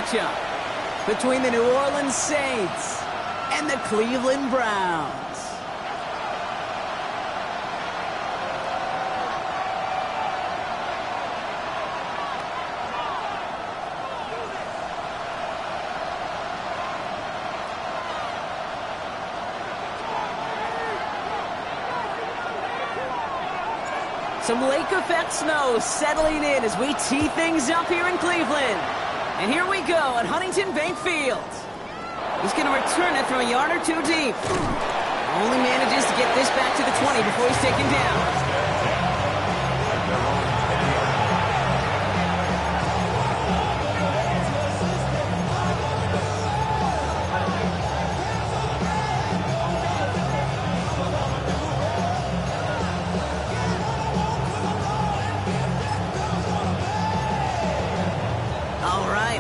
matchup between the New Orleans Saints and the Cleveland Browns. Some lake effect snow settling in as we tee things up here in Cleveland. And here we go at Huntington Bank Field. He's going to return it from a yard or two deep. Only manages to get this back to the 20 before he's taken down.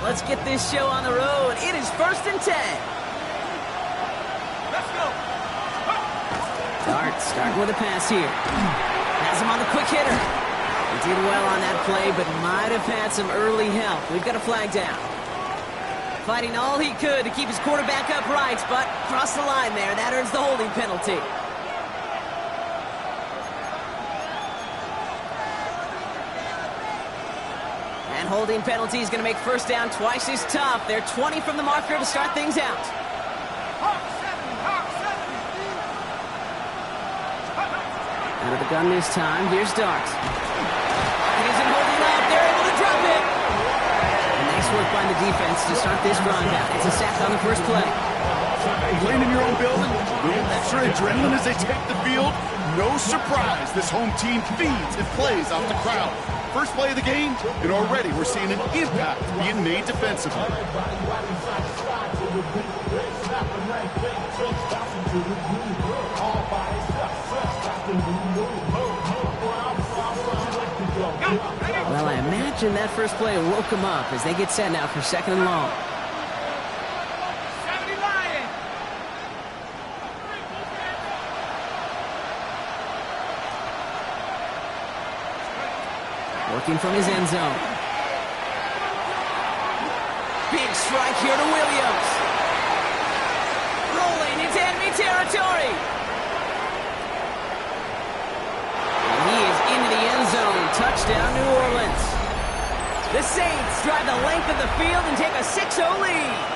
Let's get this show on the road. It is 1st and 10. Let's go. Starting with a pass here. Has him on the quick hitter. He did well on that play, but might have had some early help. We've got a flag down. Fighting all he could to keep his quarterback upright, but crossed the line there. That earns the holding penalty. Holding penalty is going to make first down twice as tough. They're 20 from the marker to start things out. Out of the gun this time. Here's Dart. It isn't holding up. They're able to drop it. And nice work by the defense to start this drive out. It's a sack on the first play. Playing in your own building, little extra adrenaline as they take the field. No surprise, this home team feeds and plays off the crowd. First play of the game, and already we're seeing an impact being made defensively. Well, I imagine that first play woke them up as they get set now for 2nd and long. Working from his end zone. Big strike here to Williams. Rolling into enemy territory. And he is into the end zone. Touchdown, New Orleans. The Saints drive the length of the field and take a 6-0 lead.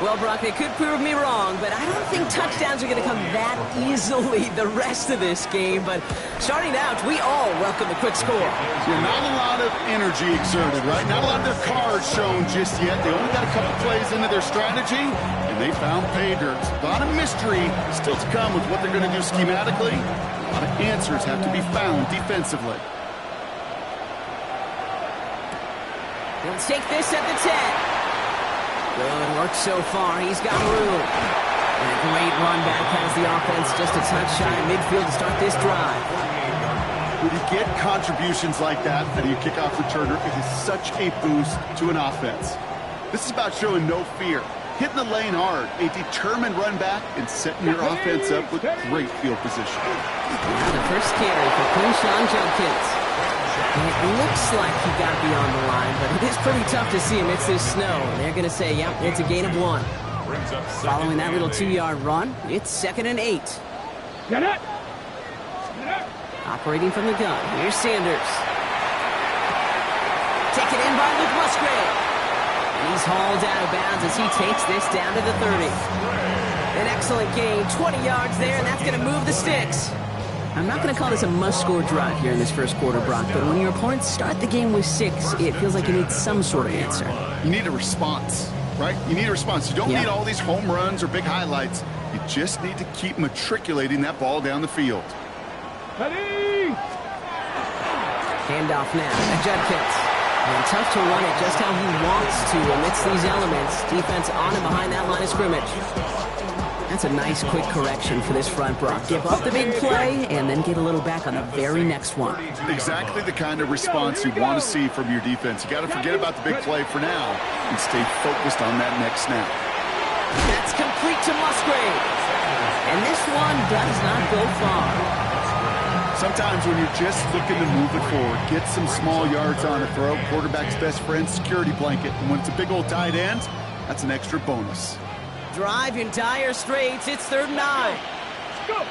Well, Brock, they could prove me wrong, but I don't think touchdowns are going to come that easily the rest of this game. But starting out, we all welcome the quick score. Yeah, not a lot of energy exerted, right? Not a lot of their cards shown just yet. They only got a couple plays into their strategy, and they found pay dirt. A lot of mystery still to come with what they're going to do schematically. A lot of answers have to be found defensively. They'll take this at the 10. Good work so far. He's got room. And a great run back has the offense just a touch shy of midfield to start this drive. When you get contributions like that out of your kickoff returner, it is such a boost to an offense. This is about showing no fear, hitting the lane hard, a determined run back, and setting your offense up with great field position. Now the first carry for Quinshon Judkins. It looks like he got beyond the line, but it is pretty tough to see amidst this snow. They're going to say, yep, it's a gain of 1. Following that little 2-yard run, it's 2nd and 8. Operating from the gun, here's Sanders. Taken in by Luke Musgrave. And he's hauled out of bounds as he takes this down to the 30. An excellent gain, 20 yards there, and that's going to move the sticks. I'm not going to call this a must-score drive here in this first quarter, Brock, but when your opponents start the game with 6, it feels like you need some sort of answer. You need a response, right? You need a response. You don't need all these home runs or big highlights. You just need to keep matriculating that ball down the field. Handoff now to Judkins. And tough to run it just how he wants to amidst these elements. Defense on and behind that line of scrimmage. That's a nice, quick correction for this front, Brock. Give up the big play, and then get a little back on the very next one. Exactly the kind of response you want to see from your defense. You got to forget about the big play for now and stay focused on that next snap. That's complete to Musgrave. And this one does not go far. sometimes when you're just looking to move it forward, get some small yards on a throw, quarterback's best friend, security blanket. And when it's a big old tight end, that's an extra bonus. Drive in dire straits. It's 3rd and 9. Go.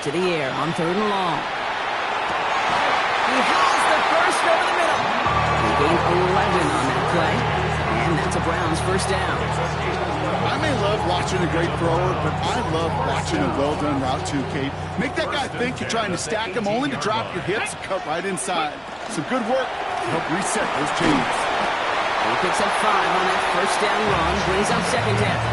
To the air on 3rd and long. He has the first over the middle. He gained 11 on that play. And that's a Browns first down. I may love watching a great thrower, but I love watching a well-done route too, Kate. Make that guy think you're trying to stack him only to drop your hips, cut right inside. Some good work to help reset those chains. He picks up 5 on that first down run, brings up 2nd down.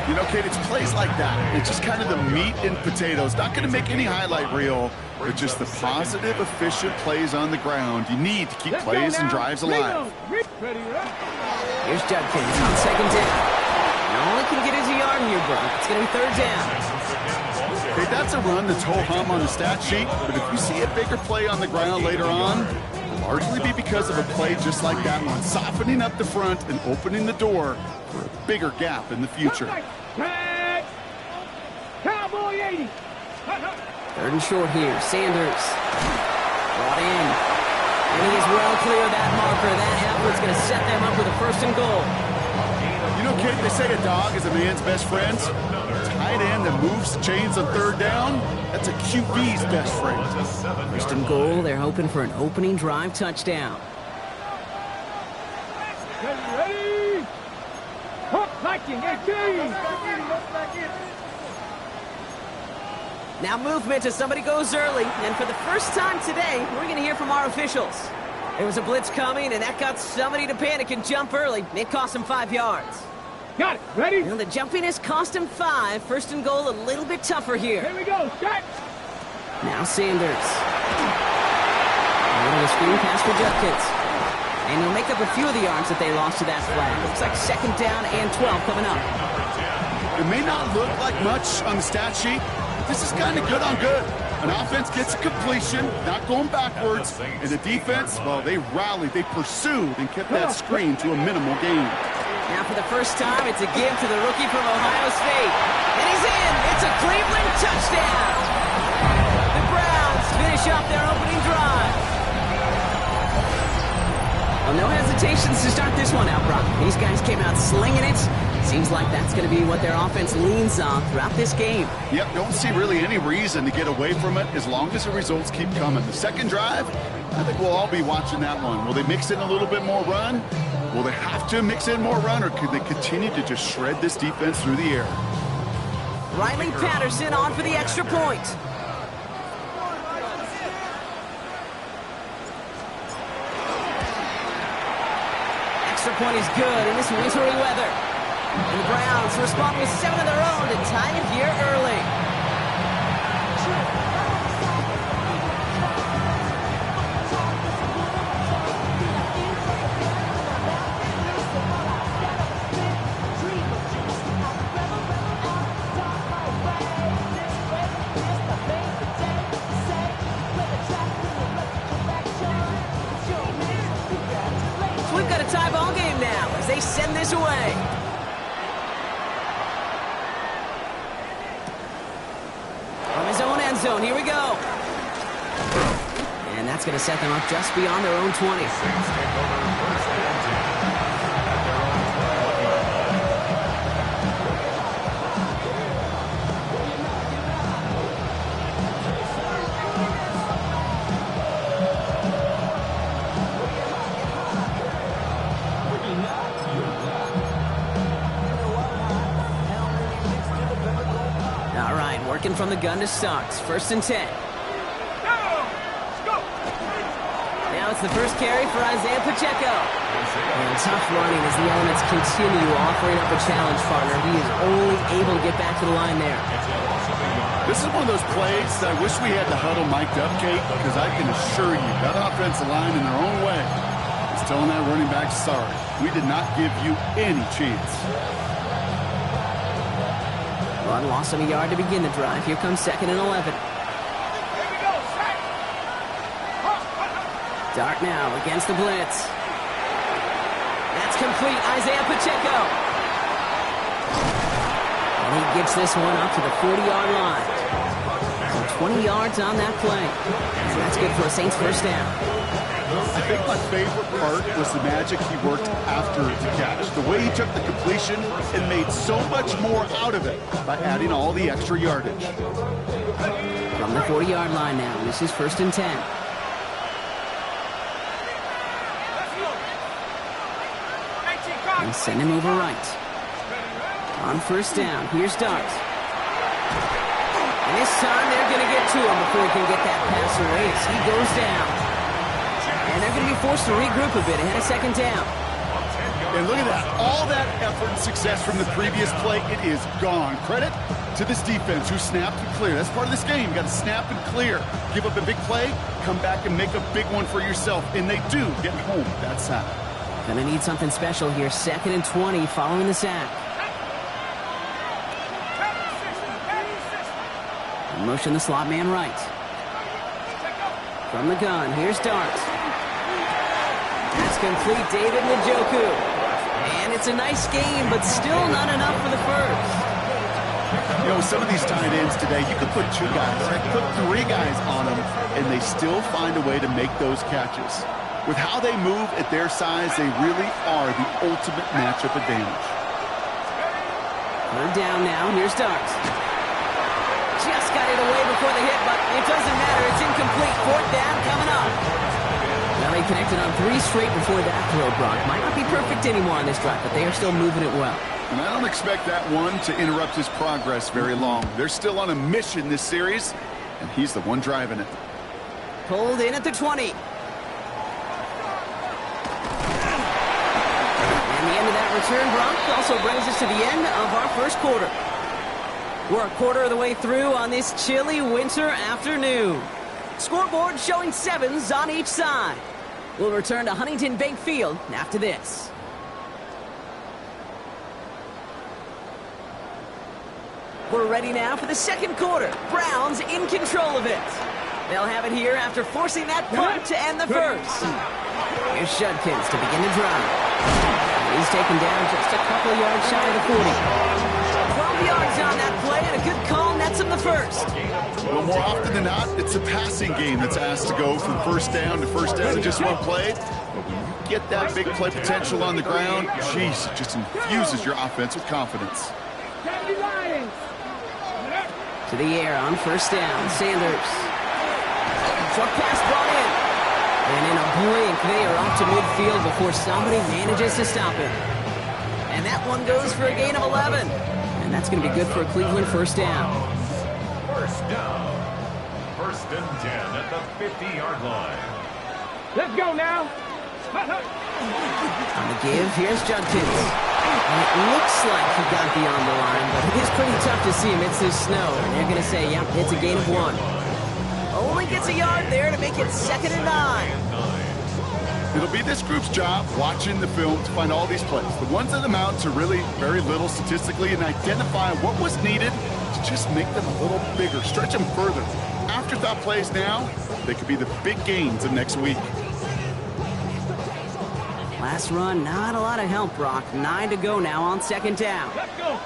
You know, Kate, it's plays like that. It's just kind of the meat and potatoes. Not going to make any highlight reel, but just the positive, efficient plays on the ground. You need to keep plays and drives alive. Here's Judkins on 2nd down. All he can get is a yard here, bro. It's going to be 3rd down. Hey, that's a run that's ho-hum on the stat sheet, but if you see a bigger play on the ground later on, it'll largely be because of a play just like that one, softening up the front and opening the door for a bigger gap in the future. Cowboy 80. 3rd and short here. Sanders brought in. And he is well clear of that marker. That effort's going to set them up with a 1st and goal. You know, Kate, they say a dog is a man's best friend. Tight end that moves chains on 3rd down, that's a QB's best friend. 1st and goal. They're hoping for an opening drive touchdown. Ready? Hook, liking, 18. Now movement as somebody goes early. And for the first time today, we're going to hear from our officials. There was a blitz coming, and that got somebody to panic and jump early. It cost him 5 yards. Got it. Ready? And the jumpiness cost him 5. 1st and goal a little bit tougher here. Here we go. Start. Now Sanders. A little screen pass for Judkins. And he'll make up a few of the yards that they lost to that flag. Looks like 2nd down and 12 coming up. It may not look like much on the stat sheet. This is kind of good on good. An offense gets a completion, not going backwards, and the defense, well, they rallied, they pursued, and kept that screen to a minimal gain. Now for the first time, it's a give to the rookie from Ohio State. And he's in! It's a Cleveland touchdown! The Browns finish off their opening drive. Well, no hesitations to start this one out, Brock. These guys came out slinging it. Seems like that's going to be what their offense leans on throughout this game. Yep, don't see really any reason to get away from it as long as the results keep coming. The second drive, I think we'll all be watching that one. Will they mix in a little bit more run? Will they have to mix in more run, or could they continue to just shred this defense through the air? Riley Patterson on for the extra point. Extra point is good in this wintry weather. And the Browns respond with 7 of their own to tie it here early. So we've got a tie ball game now as they send this away. Zone. Here we go. And that's going to set them up just beyond their own 20. All right, working from the gun to start. 1st and 10. Now it's the first carry for Isaiah Pacheco. And tough running as the elements continue offering up a challenge partner. He is only able to get back to the line there. This is one of those plays that I wish we had the huddle mic'd up, Kate, because I can assure you that offensive line in their own way is telling that running back, sorry, we did not give you any chance. Run loss of a yard to begin the drive. Here comes 2nd and 11. Dart now against the blitz. That's complete. Isaiah Pacheco. And he gets this one up to the 40-yard line. So 20 yards on that play. And that's good for a Saints first down. I think my favorite part was the magic he worked after the catch. The way he took the completion and made so much more out of it by adding all the extra yardage. From the 40-yard line now, this is 1st and 10. And send him over right. On 1st down, here's Dart. And this time they're going to get to him before he can get that pass away as he goes down. And they're going to be forced to regroup a bit ahead of 2nd down. And look at that. All that effort and success from the previous play, it is gone. Credit to this defense who snapped and cleared. That's part of this game. You got to snap and clear. Give up a big play, come back and make a big one for yourself. And they do get home that sack. Gonna need something special here. 2nd and 20 following the sack. Motion the slot man right. From the gun, here's Dart. That's complete, David Njoku. And it's a nice game, but still not enough for the first. You know, some of these tight ends today, you could put 2 guys, put 3 guys on them, and they still find a way to make those catches. With how they move at their size, they really are the ultimate matchup advantage. 3rd down now, here's Dart. Just got it away before the hit, but it doesn't matter. It's incomplete. 4th down coming up. Well, they connected on 3 straight before that throw, Brock. Might not be perfect anymore on this drive, but they are still moving it well. And I don't expect that one to interrupt his progress very long. They're still on a mission this series, and he's the one driving it. Pulled in at the 20. And the end of that return, Brock, also brings us to the end of our first quarter. We're a quarter of the way through on this chilly winter afternoon. Scoreboard showing 7s on each side. We'll return to Huntington Bank Field after this. We're ready now for the 2nd quarter. Browns in control of it. They'll have it here after forcing that punt to end the first. Here's Judkins to begin the drive. He's taken down just a couple of yards shy of the 40. 12 yards on that play, and a good call nets him the first. Well, more often than not, it's a passing game that's asked to go from 1st down to 1st down in just one play. But when you get that big play potential on the ground, geez, it just infuses your offense with confidence. To the air on 1st down, Sanders. Short pass brought in. And in a blink, they are off to midfield before somebody manages to stop it. And that one goes for a gain of 11. And that's going to be good for a Cleveland 1st down. 1st down. 1st and 10 at the 50-yard line. Let's go now. On the give, here's Judkins. And it looks like he got beyond the line, but it is pretty tough to see amidst this snow. And they're going to say, yep, it's a gain of 1. Only gets a yard there to make it 2nd and 9. It'll be this group's job watching the film to find all these plays. The ones that amount to really very little statistically and identify what was needed to just make them a little bigger, stretch them further. Afterthought plays now, they could be the big gains of next week. Last run, not a lot of help, Brock. 9 to go now on 2nd down. Let's go.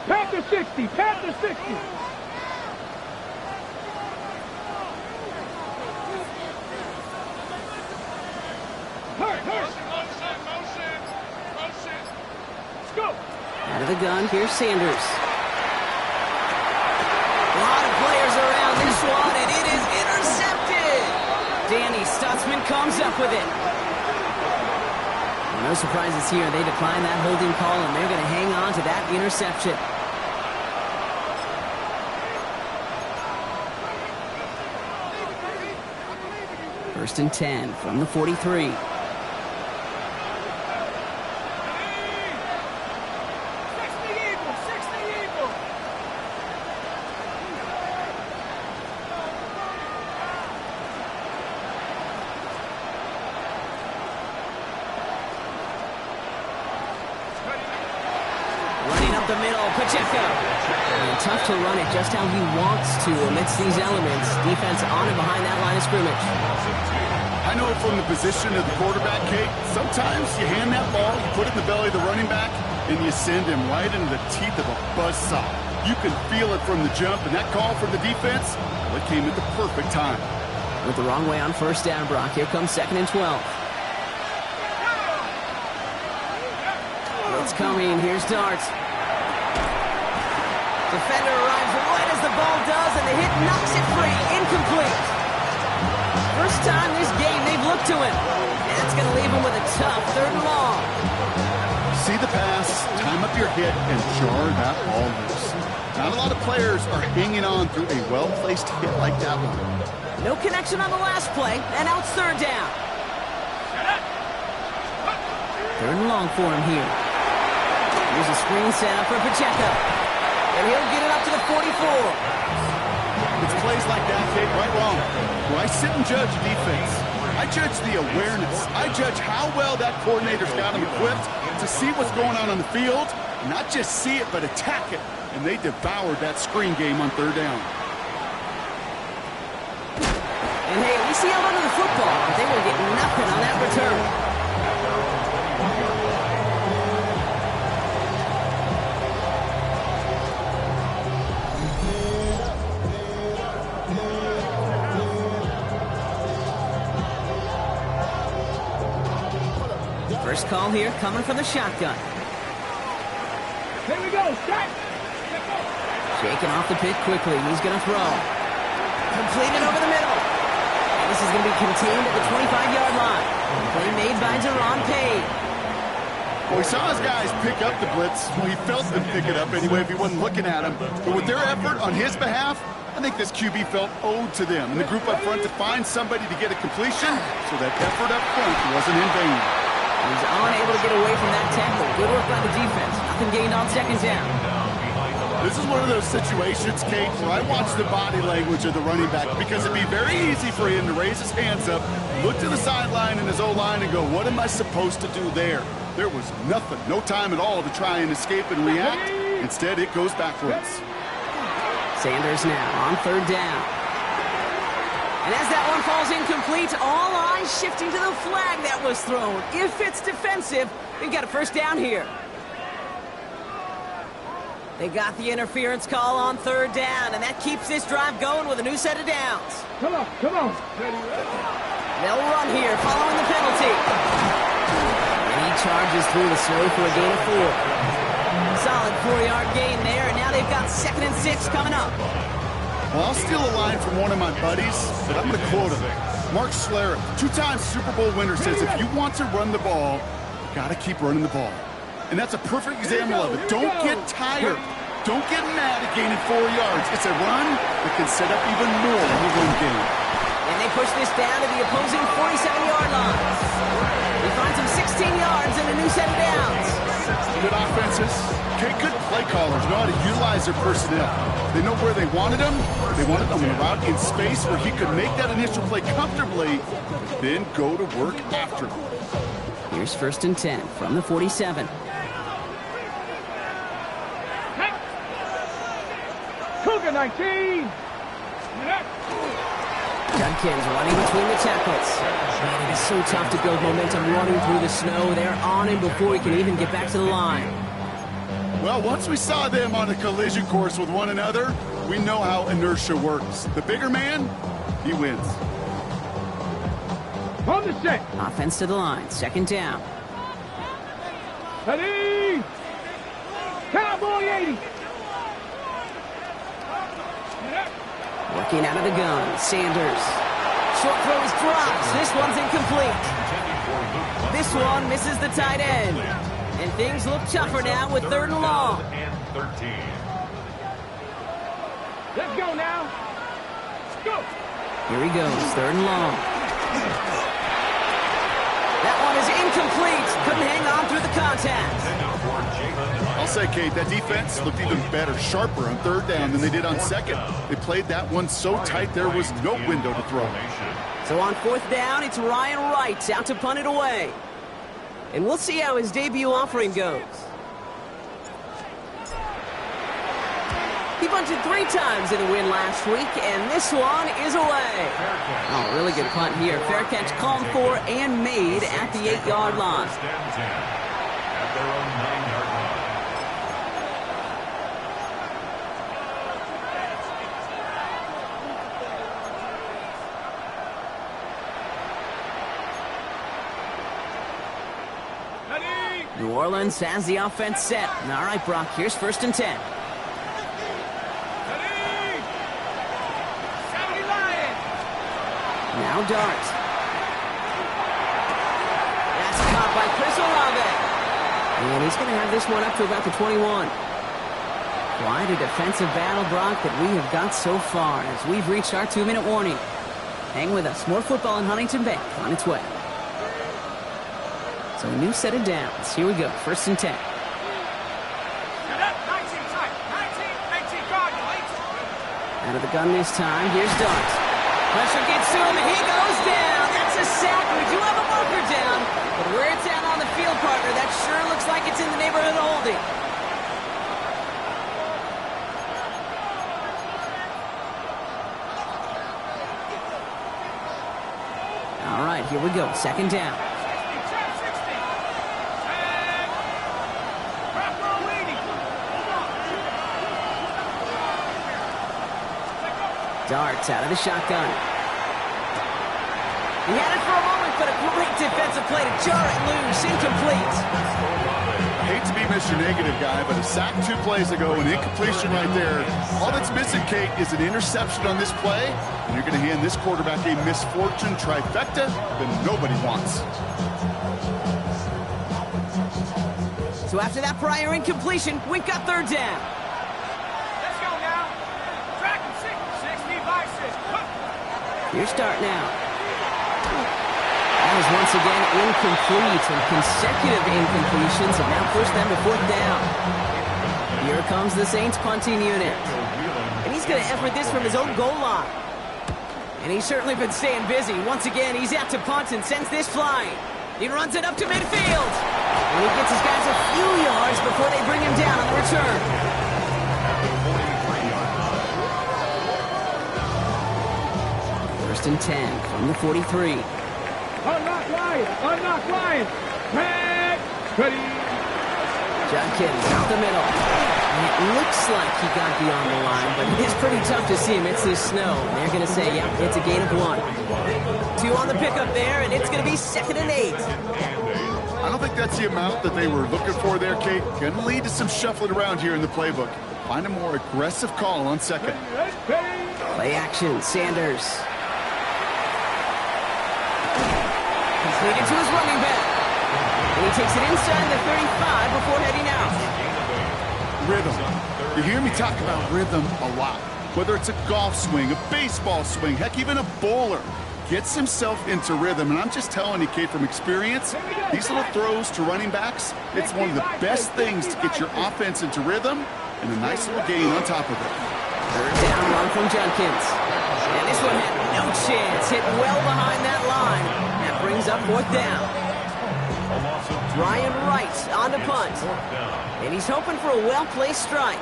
Panther 60. Panther 60. Out of the gun, here's Sanders. A lot of players around this one, and it is intercepted. Danny Stutzman comes up with it. No surprises here. They decline that holding call, and they're going to hang on to that interception. First and 10 from the 43. The middle, Pacheco. And tough to run it just how he wants to amidst these elements. Defense on and behind that line of scrimmage. I know from the position of the quarterback, Kate, sometimes you hand that ball, you put it in the belly of the running back, and you send him right into the teeth of a buzzsaw. You can feel it from the jump, and that call from the defense, well, it came at the perfect time. Went the wrong way on first down, Brock. Here comes 2nd and 12. It's coming. Here's Darts. Defender arrives right as the ball does, and the hit knocks it free. Incomplete. First time this game they've looked to him. That's going to leave him with a tough 3rd and long. See the pass, time up your hit, and jar that ball loose. Not a lot of players are hanging on through a well-placed hit like that one. No connection on the last play, and now it's 3rd down. 3rd and long for him here. Here's a screen setup for Pacheco. And he'll get it up to the 44. It's plays like that, Kate, right wrong. Where I sit and judge defense. I judge the awareness. I judge how well that coordinator's got him equipped to see what's going on the field. Not just see it, but attack it. And they devoured that screen game on 3rd down. And hey, at least he held onto the football. They will get nothing on that return. First call here coming from the shotgun. Here we go, start. Shaking off the pick quickly. He's going to throw. Completed over the middle. And this is going to be contained at the 25-yard line. Play made by Deron Payne. Well, he saw his guys pick up the blitz. Well, he felt them pick it up anyway if he wasn't looking at him. But with their effort on his behalf, I think this QB felt owed to them. And the group up front to find somebody to get a completion, so that effort up front wasn't in vain. He's unable to get away from that tackle. Good work by the defense. Nothing gained on 2nd down. This is one of those situations, Kate, where I watch the body language of the running back because it'd be very easy for him to raise his hands up, look to the sideline in his O-line and go, what am I supposed to do there? There was nothing, no time at all to try and escape and react. Instead, it goes backwards. Sanders now on 3rd down. And as that one falls incomplete, all eyes shifting to the flag that was thrown. If it's defensive, we've got a 1st down here. They got the interference call on 3rd down, and that keeps this drive going with a new set of downs. Come on, come on. They'll run here following the penalty. And he charges through the snow for a gain of 4. Solid 4-yard gain there, and now they've got 2nd and 6 coming up. Well, I'll steal a line from one of my buddies, but I'm going to quote him. Mark Schlereth, 2-time Super Bowl winner, says if you want to run the ball, you got to keep running the ball. And that's a perfect example of it. Don't get tired. Don't get mad at gaining 4 yards. It's a run that can set up even more in the run game. And they push this down to the opposing 47-yard line. He finds him 16 yards and a new set of downs. Good offenses. Good play callers know how to utilize their personnel. They know where they wanted him. They wanted him on the route in space where he could make that initial play comfortably, then go to work after. Here's 1st and 10 from the 47. Cougar 19. Judkins running between the tackles. Man, it is so tough to build momentum running through the snow. They're on him before he can even get back to the line. Well, once we saw them on a collision course with one another, we know how inertia works. The bigger man, he wins. On the set. Offense to the line. 2nd down. Ready. Cowboy 80. Working out of the gun. Sanders. Short throw is dropped. This one's incomplete. This one misses the tight end. And things look tougher now with 3rd and long. Let's go now. Go. Here he goes. 3rd and long. That one is incomplete. Couldn't hang on through the contact. I'll say, Kate, that defense looked even better, sharper on 3rd down than they did on 2nd. They played that one so tight there was no window to throw. So on 4th down, it's Ryan Wright out to punt it away. And we'll see how his debut offering goes. He bunted 3 times in the win last week, and this one is away. Oh, really good punt here. Fair catch called for and made at the 8-yard line. New Orleans has the offense set. All right, Brock, here's 1st and 10. Now Dart. That's caught by Chris Olave. And he's going to have this one up to about the 21. Quite a defensive battle, Brock, that we have got so far as we've reached our 2-minute warning. Hang with us. More football in Huntington Bank on its way. So a new set of downs. Here we go. 1st and 10. Out of the gun this time. Here's Dart. Pressure gets to him, and he goes down. That's a sack. We do have a marker down. But where it's at on the field, partner, that sure looks like it's in the neighborhood of holding. All right, here we go. 2nd down. Darts out of the shotgun. He had it for a moment, but a great defensive play to jar it loose. Incomplete. I hate to be Mr. Negative guy, but a sack 2 plays ago, an incompletion right there. All that's missing, Kate, is an interception on this play, and you're going to hand this quarterback a misfortune trifecta that nobody wants. So after that prior incompletion, we've got 3rd down. Here's Dart now. That is once again incomplete, and consecutive incompletions have now pushed them to 4th down. Here comes the Saints punting unit. And he's going to effort this from his own goal line. And he's certainly been staying busy. Once again, he's out to punt and sends this flying. He runs it up to midfield. And he gets his guys a few yards before they bring him down on the return. And 10 from the 43. Unlock Lions! Red! Ready! Judkins out the middle. And it looks like he got beyond the line, but it's pretty tough to see him. It's this snow. They're going to say, yeah, it's a gain of 1. 2 on the pickup there, and it's going to be 2nd and 8. I don't think that's the amount that they were looking for there, Kate. Going to lead to some shuffling around here in the playbook. Find a more aggressive call on 2nd. Play action, Sanders. Completed to his running back. And he takes it inside the 35 before heading out. Rhythm. You hear me talk about rhythm a lot. Whether it's a golf swing, a baseball swing, heck, even a bowler. Gets himself into rhythm. And I'm just telling you, Kate, from experience, these little throws to running backs, it's one of the best things to get your offense into rhythm and a nice little gain on top of it. 3rd down run from Judkins. And this one had no chance. Hit well behind that line. That brings up 4th down. Ryan Wright on to punt. And he's hoping for a well-placed strike.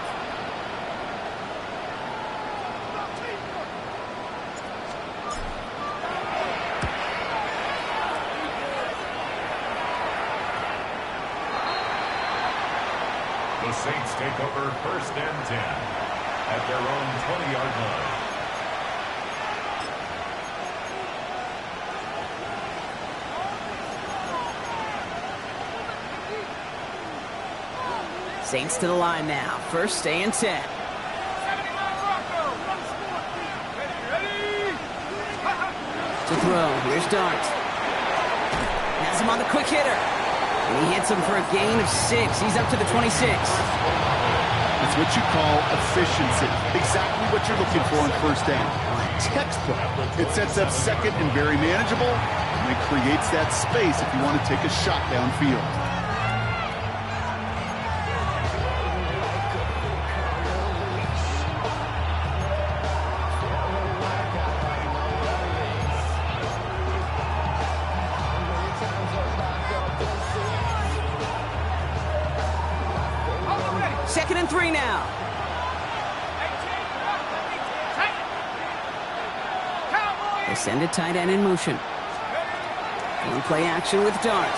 The Saints take over 1st and 10 at their own 20-yard line. Saints to the line now. 1st and 10. To throw. Here's Dart. Has him on the quick hitter. And he hits him for a gain of 6. He's up to the 26. That's what you call efficiency. Exactly what you're looking for on 1st down. Textbook. It sets up 2nd and very manageable, and it creates that space if you want to take a shot downfield. Second and 3 now. They send a tight end in motion. One play action with Dart.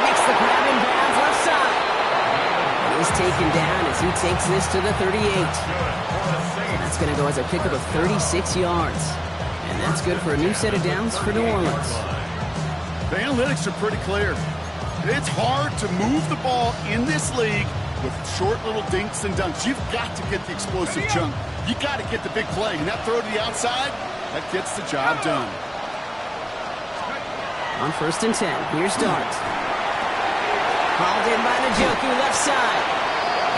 Makes the grab in bounds left side. He's taken down as he takes this to the 38. And that's going to go as a pickup of 36 yards. And that's good for a new set of downs for New Orleans. The analytics are pretty clear. It's hard to move the ball in this league with short little dinks and dunks. You've got to get the explosive chunk. You got to get the big play. And that throw to the outside, that gets the job done. On 1st and 10, here's Dart. Hauled in by Njoku, left side.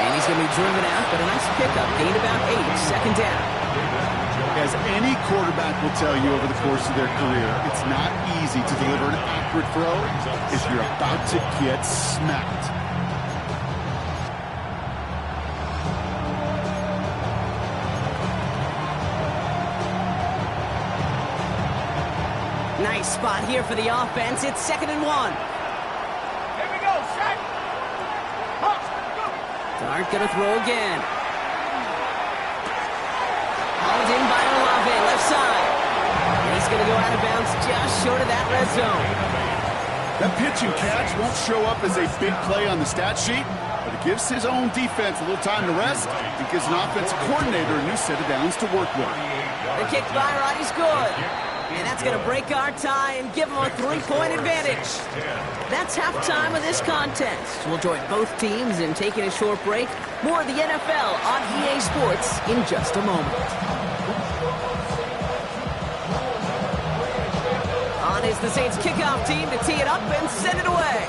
And he's going to be driven out, but a nice pickup. Gained about 8, 2nd down. As any quarterback will tell you over the course of their career, it's not easy to deliver an accurate throw if you're about to get smacked. Nice spot here for the offense. It's 2nd and 1. Here we go, set. Dart gonna throw again. Hauled in by Olave, left side. And he's gonna go out of bounds just short of that red zone. That pitch and catch won't show up as a big play on the stat sheet, but it gives his own defense a little time to rest. It gives an offensive coordinator a new set of downs to work with. The kick by Roddy's good. And that's going to break our tie and give them a 3-point advantage. That's halftime of this contest. We'll join both teams in taking a short break. More of the NFL on EA Sports in just a moment. On is the Saints kickoff team to tee it up and send it away.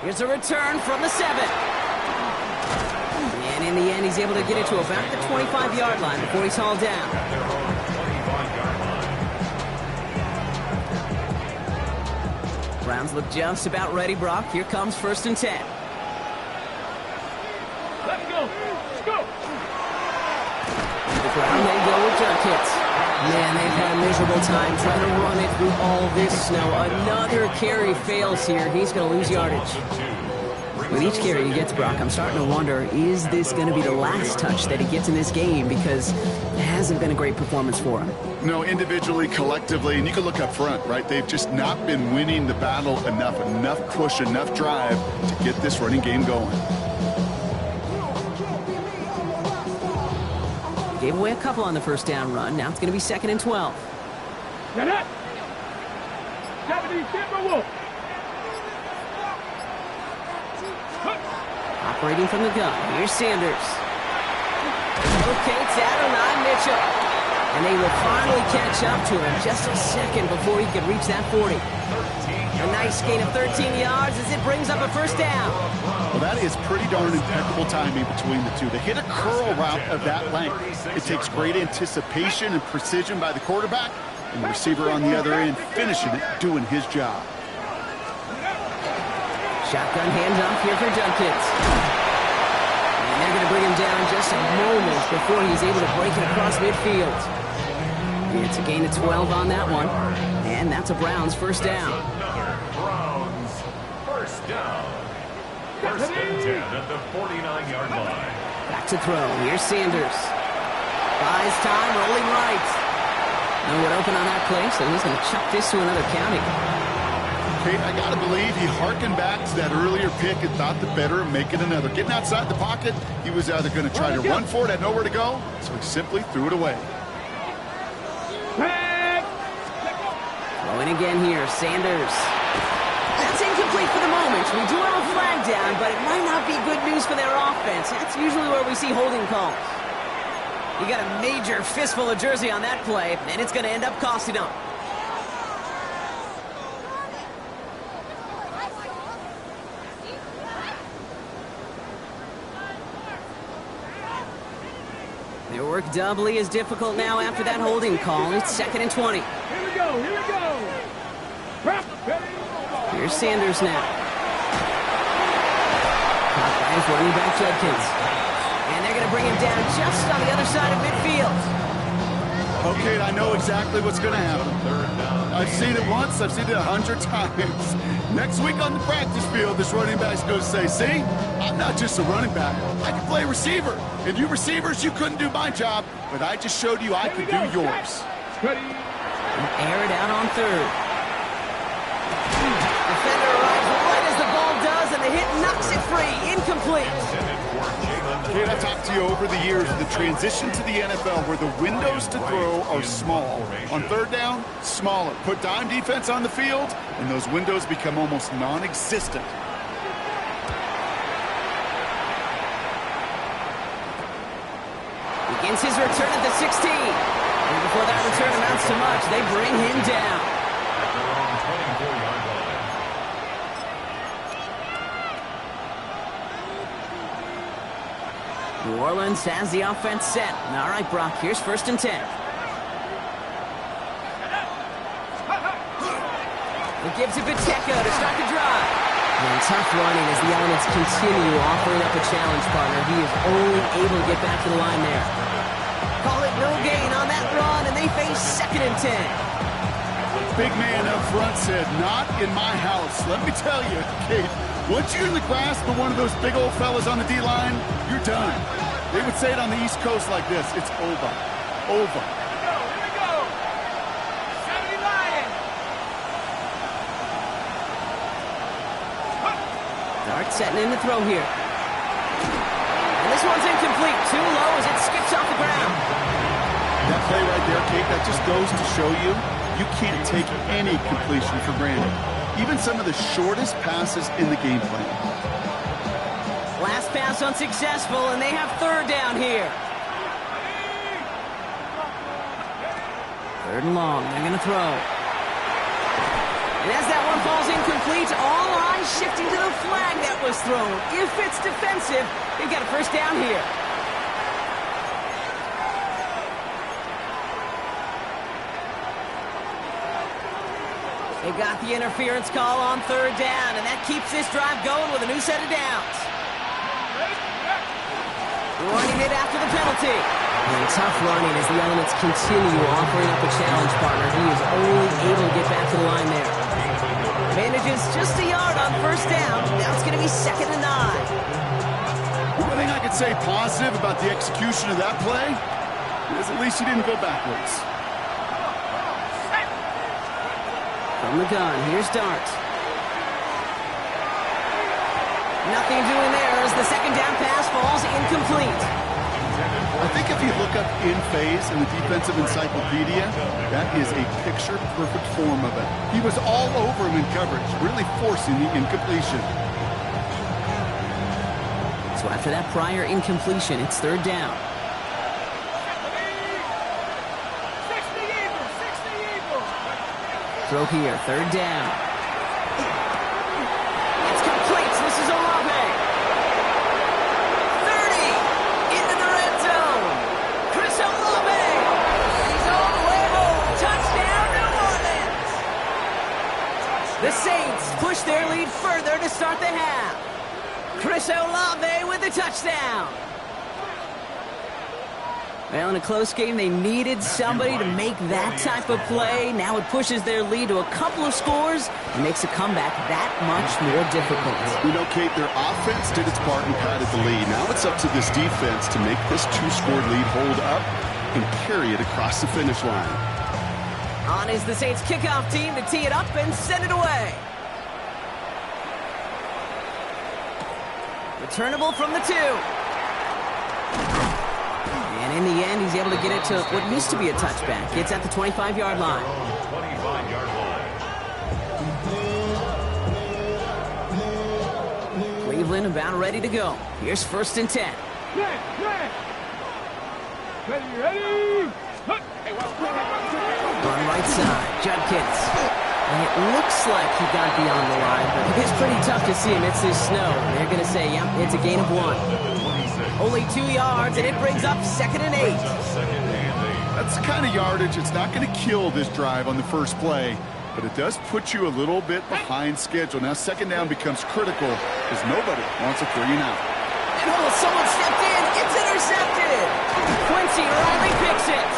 Here's a return from the 7. And in the end, he's able to get it to about the 25-yard line before he's hauled down. Browns look just about ready, Brock. Here comes 1st and 10. Let's go. Let's go. The Browns, they go with jump hits. Man, they've had a miserable time trying to run it through all this snow. Another carry fails here. He's going to lose yardage. With each carry he gets, Brock, I'm starting to wonder, is this going to be the last touch that he gets in this game? Because it hasn't been a great performance for him. No, individually, collectively, and you can look up front, right? They've just not been winning the battle enough push, enough drive to get this running game going. Gave away a couple on the 1st down run. Now it's going to be 2nd and 12. Get up. 70 Timberwolf. Operating from the gun. Here's Sanders. Locates Adonai Mitchell. And they will finally catch up to him just a second before he could reach that 40. A nice gain of 13 yards as it brings up a 1st down. Well, that is pretty darn impeccable timing between the two. To hit a curl route of that length, it takes great anticipation and precision by the quarterback, and the receiver on the other end finishing it, doing his job. Shotgun handoff here for Junkins. And they're going to bring him down just a moment before he's able to break it across midfield. It's a gain of 12 on that one. And that's a Browns 1st down. Browns 1st down. 1st and 10 at the 49-yard line. Back to throw. Here's Sanders. Buys time, rolling right. No one open on that play, so he's going to chuck this to another county. Kate, I got to believe he hearkened back to that earlier pick and thought the better of making another. Getting outside the pocket, he was either going to try to run for it, had nowhere to go, so he simply threw it away. Throwing again here, Sanders. That's incomplete for the moment. We do have a flag down, but it might not be good news for their offense. That's usually where we see holding calls. You got a major fistful of jersey on that play, and it's going to end up costing them. Their work doubly as difficult now after that holding call. It's 2nd and 20. Here we go. Here we go. Here's Sanders now. Caught by his running back Judkins. And they're going to bring him down just on the other side of midfield. Okay, I know exactly what's going to happen. I've seen it once, I've seen it 100 times. Next week on the practice field, this running back's going to say, see, I'm not just a running back, I can play receiver. And you receivers, you couldn't do my job, but I just showed you I could do yours. And air it out on 3rd. Defender arrives right as the ball does, and the hit knocks it free. Incomplete. Kate, I've talked to you over the years of the transition to the NFL where the windows to throw are small. On third down, smaller. Put dime defense on the field, and those windows become almost non-existent. Begins his return at the 16. And before that return amounts to much, they bring him down. At their own 24-yard line. New Orleans has the offense set. All right, Brock, here's 1st and 10. It gives it Pacheco to start the drive. And tough running as the elements continue offering up a challenge partner. He is only able to get back to the line there. Call it no gain on that run, and they face 2nd and 10. Big man up front said, not in my house. Let me tell you, Kate, once you're in the grasp of one of those big old fellas on the D-line, you're done. They would say it on the East Coast like this, it's over. Over. Here we go. 70 Lions. Dart setting in to throw here. And this one's incomplete. Too low as it skips off the ground. That play right there, Kate, that just goes to show you, you can't take any completion for granted. Even some of the shortest passes in the game plan. Last pass unsuccessful, and they have 3rd down here. 3rd and long. They're going to throw. And as that one falls incomplete, all eyes shifting to the flag that was thrown. If it's defensive, they've got a 1st down here. They got the interference call on 3rd down, and that keeps this drive going with a new set of downs. Running it after the penalty. And tough running as the elements continue offering up a challenge partner. He is only able to get back to the line there. Manages just a yard on 1st down. Now it's going to be 2nd and 9. One thing I could say positive about the execution of that play is at least he didn't go backwards. From the gun, here's Dart. Nothing doing there as the 2nd down pass falls incomplete. I think if you look up in phase in the defensive encyclopedia, that is a picture-perfect form of it. He was all over him in coverage, really forcing the incompletion. So after that prior incompletion, it's 3rd down. 60 Eagles. Throw here, 3rd down. It's complete. This is Olave. 30 into the red zone. Chris Olave. He's all the way home. Touchdown, New Orleans. The Saints push their lead further to start the half. Chris Olave with the touchdown. Well, in a close game, they needed somebody to make that type of play. Now it pushes their lead to a couple of scores and makes a comeback that much more difficult. You know, Kate, their offense did its part and padded the lead. Now it's up to this defense to make this 2-score lead hold up and carry it across the finish line. On is the Saints kickoff team to tee it up and send it away. Returnable from the 2. And in the end, he's able to get it to what used to be a touchback. It's at the 25-yard line. 25-yard line. Cleveland about ready to go. Here's 1st and 10. Ready. On right side, Judkins. And it looks like he got beyond the line, but it's pretty tough to see amidst this snow. They're going to say, yep, it's a gain of 1. Only 2 yards, and it brings up 2nd and 8. That's the kind of yardage, it's not going to kill this drive on the first play, but it does put you a little bit behind schedule. Now 2nd down becomes critical because nobody wants a 3-and-out. And oh, someone stepped in. It's intercepted. Quincy Riley picks it.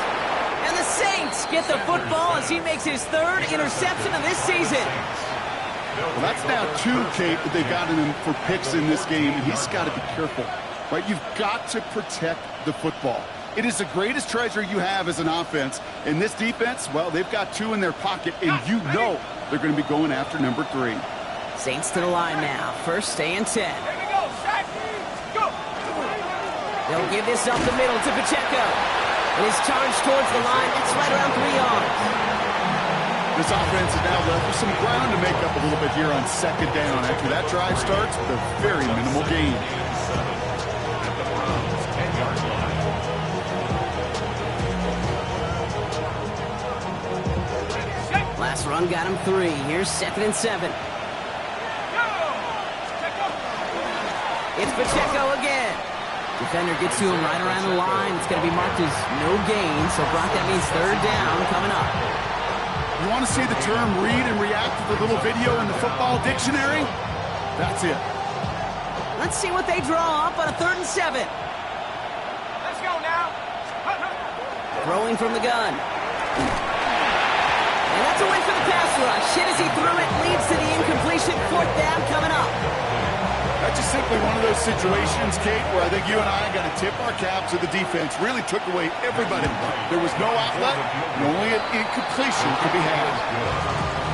And the Saints get the football as he makes his 3rd interception of this season. Well, that's now 2, Kate, that they've gotten him for picks in this game, and he's got to be careful. Right? You've got to protect the football. It is the greatest treasure you have as an offense. And this defense, well, they've got 2 in their pocket, and you know they're going to be going after number 3. Saints to the line now. 1st and 10. Here we go. Sack. Go. They'll give this up the middle to Pacheco. And his charge towards the line, that's right around 3 yards. This offense is now left with some ground to make up a little bit here on second down after that drive starts with a very minimal gain. Last run got him 3. Here's 2nd and 7. It's Pacheco again. Defender gets to him right around the line. It's going to be marked as no gain. So, Brock, that means 3rd down coming up. You want to see the term read and react to the little video in the football dictionary? That's it. Let's see what they draw up on a 3rd and 7. Let's go now. Throwing from the gun. And that's away for the pass rush. Hit as he threw it, leads to the incompletion. 4th down coming up. That's just simply one of those situations, Kate, where I think you and I got to tip our caps to the defense. Really took away everybody. There was no outlet, and only an incompletion could be had.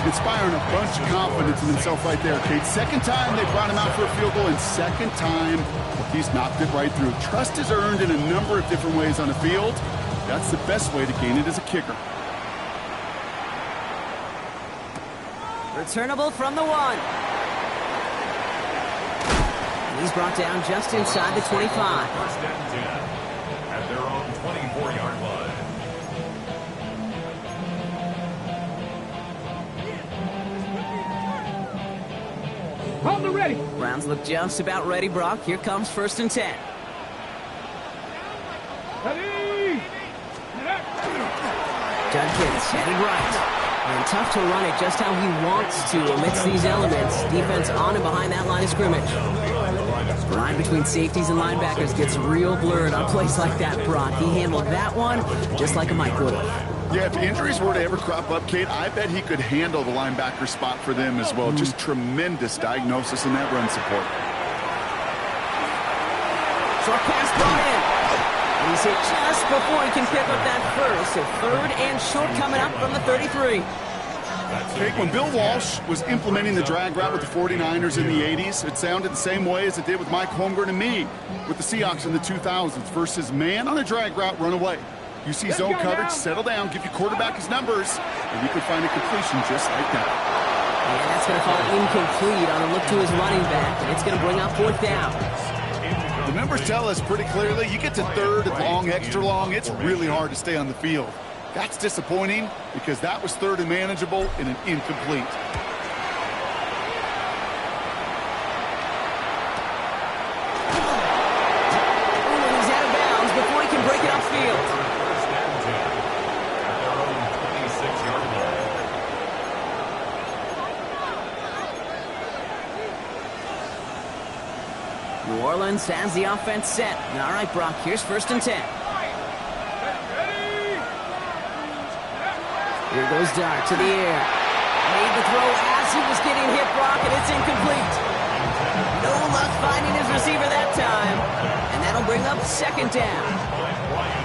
Inspiring a bunch of confidence in himself right there, Kate. 2nd time they brought him out for a field goal, and 2nd time he's knocked it right through. Trust is earned in a number of different ways on the field. That's the best way to gain it as a kicker. Returnable from the 1. He's brought down just inside the 25. 1st and 10 at their own 24-yard line. Hold the ready. Browns look just about ready, Brock. Here comes 1st and 10. Ready. Judkins headed right. And tough to run it just how he wants to amidst these elements. Defense on and behind that line of scrimmage. The line between safeties and linebackers gets real blurred on plays like that, Brock. He handled that one just like a Mike would have. Yeah, if injuries were to ever crop up, Kate, I bet he could handle the linebacker spot for them as well. Just tremendous diagnosis in that run support. Short pass brought in. And he's hit just before he can pick up that first. So 3rd and short coming up from the 33. Kate, when Bill Walsh was implementing the drag route with the 49ers in the 80s, it sounded the same way as it did with Mike Holmgren and me with the Seahawks in the 2000s versus man on a drag route, run away. You see zone coverage, settle down, give your quarterback his numbers, and you can find a completion just like that. And that's going to fall incomplete on a look to his running back, and it's going to bring up 4th down. The numbers tell us pretty clearly, you get to 3rd and long, extra long, it's really hard to stay on the field. That's disappointing because that was 3rd and manageable and an incomplete. And he's out of bounds before he can break it upfield. 1st and 10 at their own 26-yard line. New Orleans has the offense set. All right, Brock, here's 1st and 10. Here goes Dart to the air. Made the throw as he was getting hit, Brock, and it's incomplete. No luck finding his receiver that time. And that'll bring up 2nd down.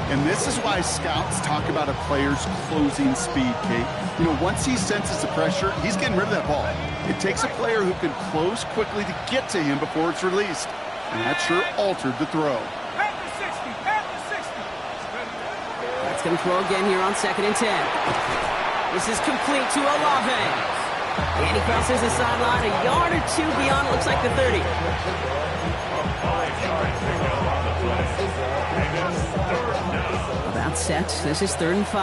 And this is why scouts talk about a player's closing speed, Kate. You know, once he senses the pressure, he's getting rid of that ball. It takes a player who can close quickly to get to him before it's released. And that sure altered the throw. Pat the 60. Pat the 60. That's going to throw again here on 2nd and 10. This is complete to Olave. And he crosses the sideline a yard or 2 beyond, looks like the 30. About set. This is 3rd and 5. 60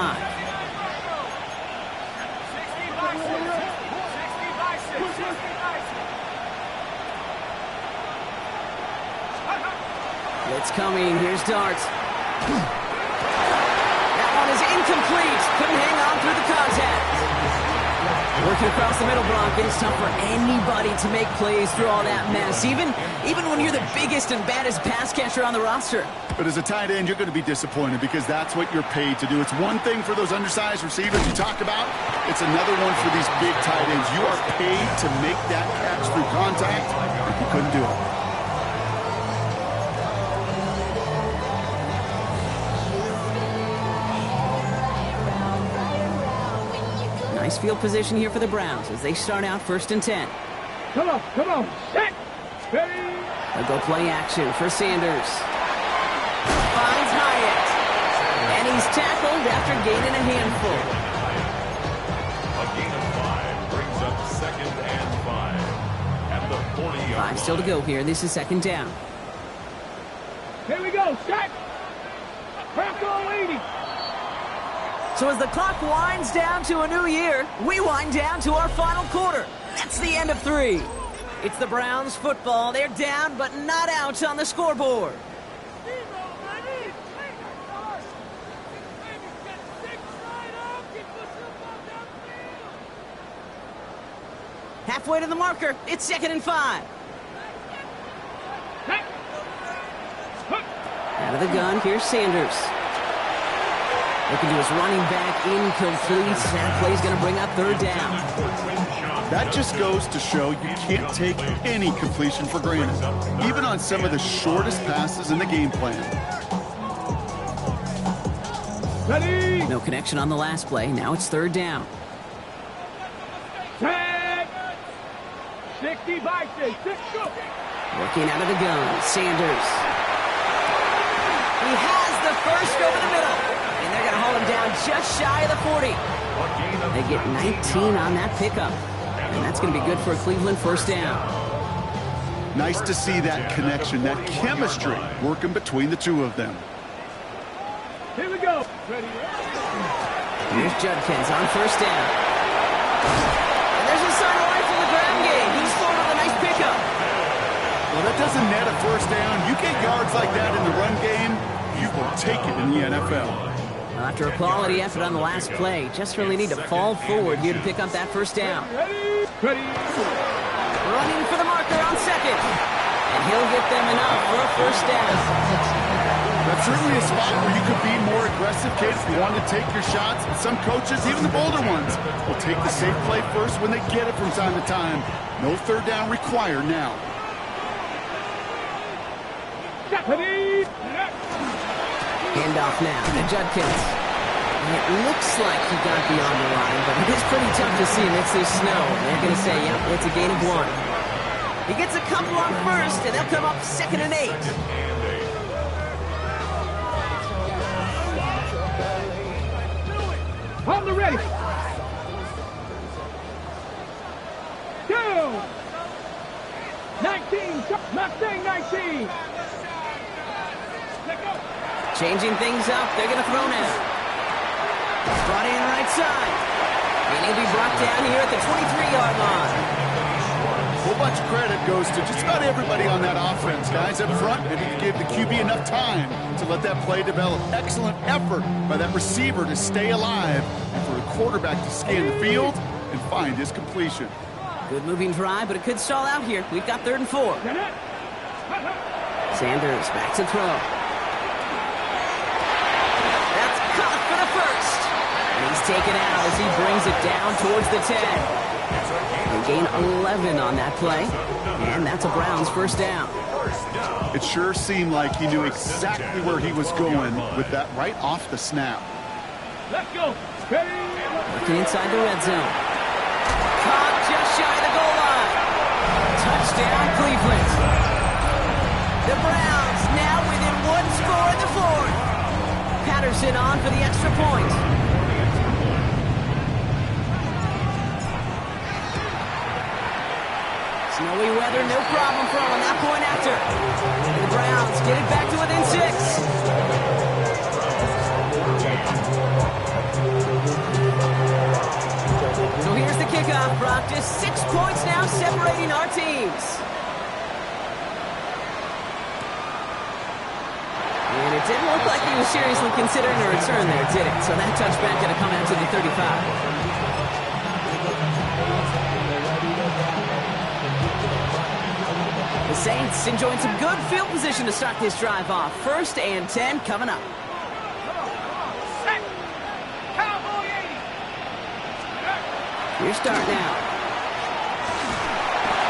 by 6. 60 by 6. 60 by 6. It's coming. Here's Dart. That one is incomplete. Couldn't hang on through the contact. Working across the middle, Brock. It's tough for anybody to make plays through all that mess, even when you're the biggest and baddest pass catcher on the roster. But as a tight end, you're going to be disappointed because that's what you're paid to do. It's one thing for those undersized receivers you talked about. It's another one for these big tight ends. You are paid to make that catch through contact, and you couldn't do it. Nice field position here for the Browns as they start out 1st and 10. Come on. Set. Ready. They'll go play action for Sanders. He's tackled after gaining a handful. A gain of 5 brings up 2nd and 5 at the 40-yard line. 5 still to go here. This is 2nd down. Here we go. Set. Crack all 80. So as the clock winds down to a new year, we wind down to our final quarter. That's the end of 3. It's the Browns football. They're down, but not out on the scoreboard. Halfway to the marker. It's 2nd and 5. Out of the gun, here's Sanders. Looking to his running back, incomplete. That play's going to bring up 3rd down. That just goes to show you can't take any completion for granted, even on some of the shortest passes in the game plan. Ready. No connection on the last play. Now it's 3rd down. Set. 60 by 6. Go. Working out of the gun, Sanders. He has the first over the middle. And they're going to hold him down just shy of the 40. They get 19 on that pickup. And that's going to be good for a Cleveland 1st down. Nice to see that connection, that chemistry working between the two of them. Here we go. Ready. Here's Judkins on 1st down. And there's a sign of life in the ground game. He's full of a nice pickup. Well, that doesn't net a 1st down. You get yards like that in the run game, you will take it in the NFL. Well, after a quality effort on the last play, just really need to fall forward here to pick up that 1st down. Ready. Running for the marker on 2nd. And he'll get them enough for a 1st down. That's certainly a spot where you could be more aggressive, kids, if you want to take your shots. And some coaches, even the bolder ones, will take the safe play first when they get it from time to time. No 3rd down required now. Ready. Handoff now to Judkins. And it looks like he got beyond the line, but it is pretty tough to see amidst this snow. They're going to say, yep, it's a gain of 1. He gets a couple on 1st, and they'll come up 2nd and 8. On the ready. Down. 19. Mustang 19. Let go. Changing things up. They're going to throw now. Brought in right side. And he'll be brought down here at the 23-yard line. A whole bunch of credit goes to just about everybody on that offense. Guys up front, they didn't give the QB enough time to let that play develop. Excellent effort by that receiver to stay alive and for the quarterback to scan the field and find his completion. Good moving drive, but it could stall out here. We've got 3rd and 4. Sanders back to throw. That's caught for the 1st. And he's taken out as he brings it down towards the 10. They gain 11 on that play. And that's a Browns 1st down. It sure seemed like he knew exactly where he was going with that right off the snap. Let's go. Ready. Looking inside the red zone. Caught just shy of the goal line. Touchdown, Cleveland. The Browns now within 1 score in the 4th. Patterson on for the extra point. Snowy weather, no problem for him on that point after. The Browns get it back to within 6. So here's the kickoff, Brock. Just 6 points now separating our teams. And it didn't look like he was seriously considering a return there, did it? So that touchback going to come out to the 35. The Saints enjoying some good field position to start this drive off. 1st and 10 coming up. Here start now.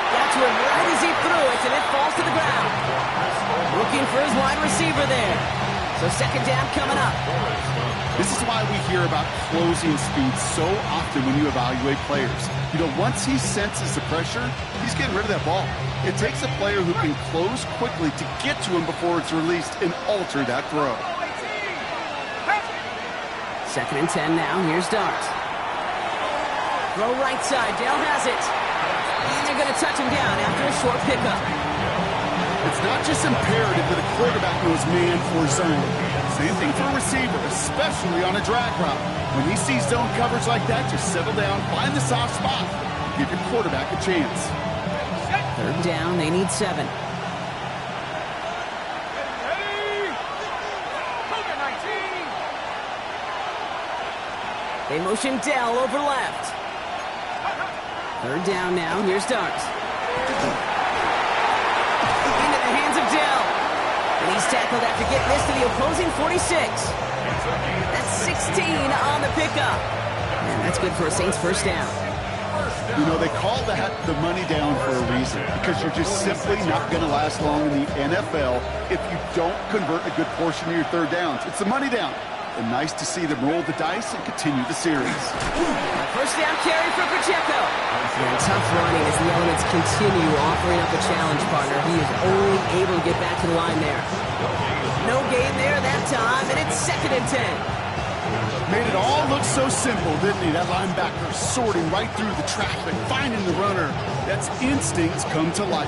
Got to him right as he threw it, and it falls to the ground. Looking for his wide receiver there. So 2nd down coming up. This is why we hear about closing speed so often when you evaluate players. You know, once he senses the pressure, he's getting rid of that ball. It takes a player who can close quickly to get to him before it's released and alter that throw. Second and 10 now. Here's Dart. Throw right side. Dale has it. And they're going to touch him down after a short pickup. It's not just imperative that a quarterback knows man or zone. Same thing for a receiver, especially on a drag route. When he sees zone coverage like that, just settle down, find the soft spot, give your quarterback a chance. Third down, they need 7. They motion Dell over left. Third down now, here's Dart. Into the hands of Dell. And he's tackled after getting this to the opposing 46. That's 16 on the pickup. And that's good for a Saints first down. You know, they call that the money down for a reason, because you're just simply not going to last long in the NFL if you don't convert a good portion of your third downs. It's the money down. And nice to see them roll the dice and continue the series. First down carry for Pacheco. And tough running as the elements continue offering up a challenge partner. He is only able to get back to the line there. No gain there that time, and it's second and 10. Made it all look so simple, didn't he? That linebacker sorting right through the traffic, finding the runner. That's instincts come to life.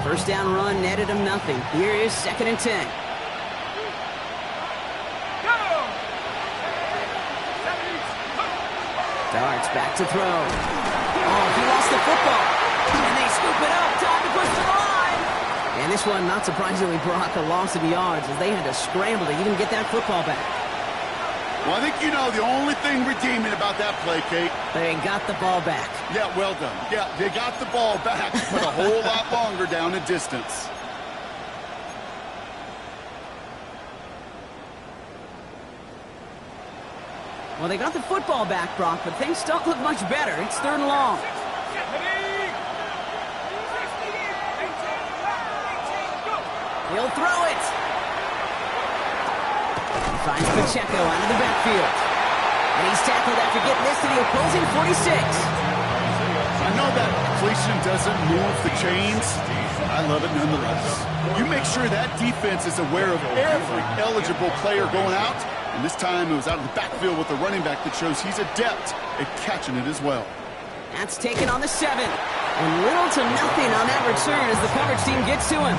First down run netted him nothing. Here is second and 10. Darts back to throw. Oh, he lost the football. And they scoop it up. Time to push to the line. And this one, not surprisingly, brought a loss of yards as they had to scramble to even get that football back. Well, I think you know the only thing redeeming about that play, Kate. They got the ball back. Yeah, well done. Yeah, they got the ball back, but a whole lot longer down in distance. Well, they got the football back, Brock, but things don't look much better. It's third and long. He'll throw it. He finds Pacheco out of the backfield. And he's tackled after getting this to the opposing 46. I know that completion doesn't move the chains. I love it nonetheless. You make sure that defense is aware of every eligible player going out. And this time it was out of the backfield with a running back that shows he's adept at catching it as well. That's taken on the 7. And little to nothing on that return as the coverage team gets to him.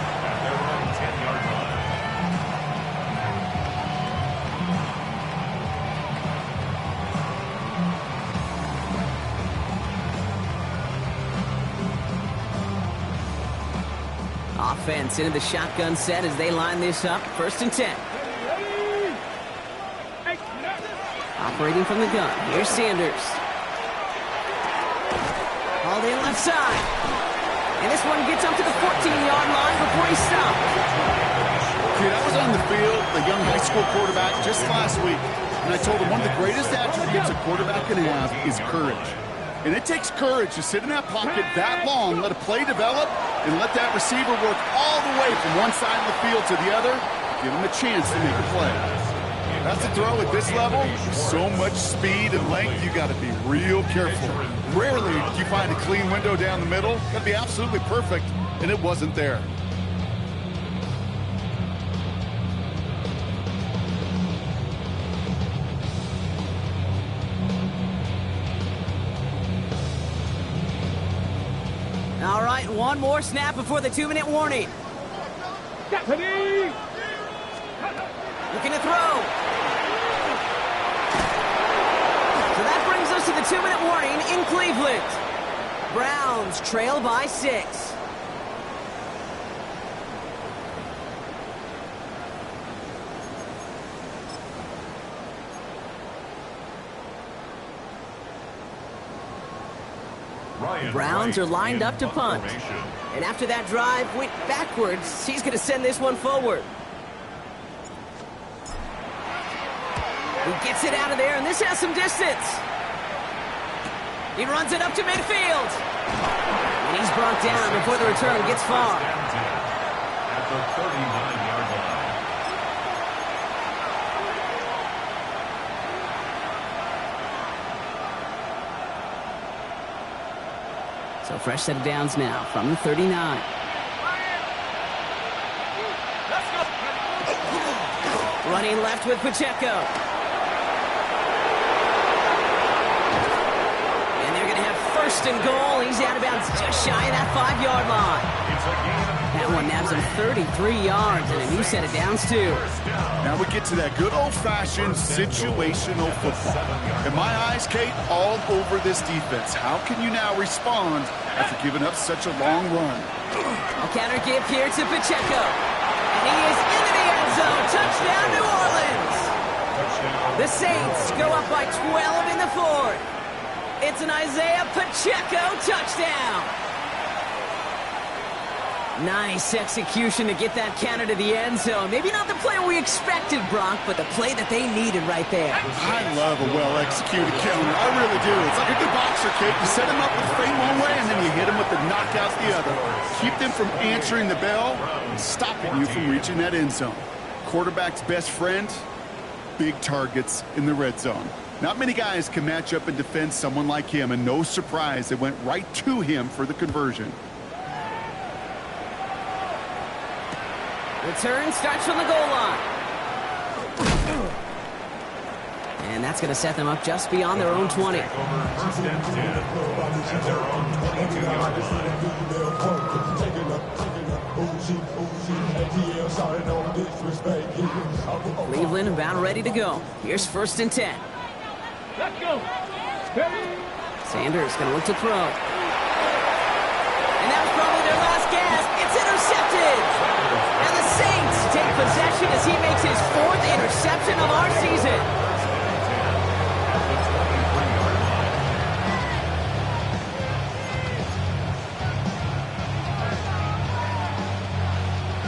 Offense into the shotgun set as they line this up. First and 10. Operating from the gun. Here's Sanders. Hauled in left side. And this one gets up to the 14-yard line before he stopped. Kid, I was on the field, the young high school quarterback, just last week. And I told him one of the greatest attributes a quarterback can have is courage. And it takes courage to sit in that pocket that long, let a play develop, and let that receiver work all the way from one side of the field to the other, give him a chance to make a play. That's a throw at this level. So much speed and length, you got to be real careful. Rarely do you find a clean window down the middle. Got to be absolutely perfect, and it wasn't there. All right, one more snap before the 2-minute warning. Looking to throw. So that brings us to the 2-minute warning in Cleveland. Browns trail by 6. Browns are lined up to punt. And after that drive went backwards, he's going to send this one forward. He gets it out of there, and this has some distance. He runs it up to midfield. And he's brought down before the return gets far. At the 39-yard line. So fresh set of downs now from the 39. Running left with Pacheco. And they're going to have first and goal. He's out of bounds just shy of that 5-yard line. That one nabs him 33 yards and a new set of downs, too. Now we get to that good old-fashioned situational football. In my eyes, Kate, all over this defense. How can you now respond after giving up such a long run? A counter give here to Pacheco. And he is into the end zone. Touchdown, New Orleans. The Saints go up by 12 in the fourth. It's an Isaiah Pacheco touchdown. Nice execution to get that counter to the end zone. Maybe not the play we expected, Brock, but the play that they needed right there. I love a well-executed counter. I really do. It's like a good boxer, Kate. You set him up with feint one way, and then you hit him with the knockout the other. Keep them from answering the bell and stopping you from reaching that end zone. Quarterback's best friend, big targets in the red zone. Not many guys can match up and defend someone like him, and no surprise, they went right to him for the conversion. Return starts from the goal line. And that's going to set them up just beyond their own 20. First and 10 at their own 22-yard line. Cleveland about ready to go. Here's first and 10. Let's go. Sanders going to look to throw. And that was probably their last gasp. It's intercepted. And the Saints take possession as he makes his 4th interception of our season.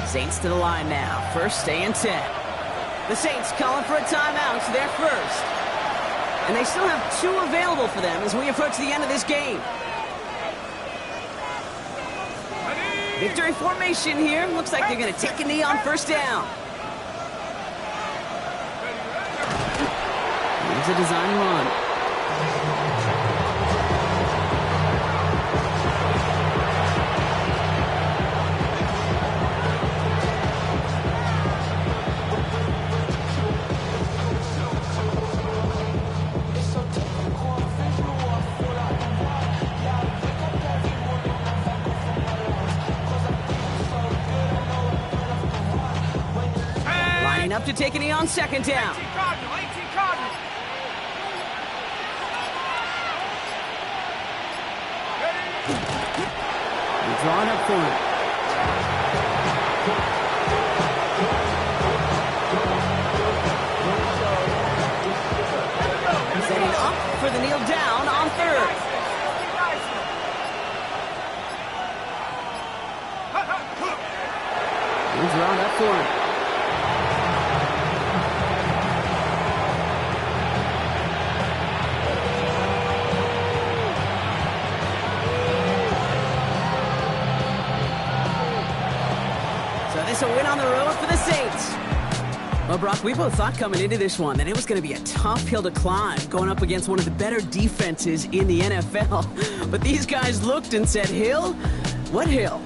Saints to the line now. First and 10. The Saints calling for a timeout. So they're first. And they still have 2 available for them as we approach the end of this game. Victory formation here. Looks like they're going to take a knee on first down. Here's a design run. Up to take a knee on second down. 18 Cardinals. They're drawing up for it. Setting up for the kneel down on third. They're drawing up for it. A win on the road for the Saints. Well, Brock, we both thought coming into this one that it was going to be a tough hill to climb going up against one of the better defenses in the NFL. But these guys looked and said, hill? What hill?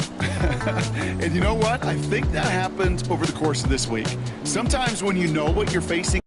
And you know what? I think that happened over the course of this week. Sometimes when you know what you're facing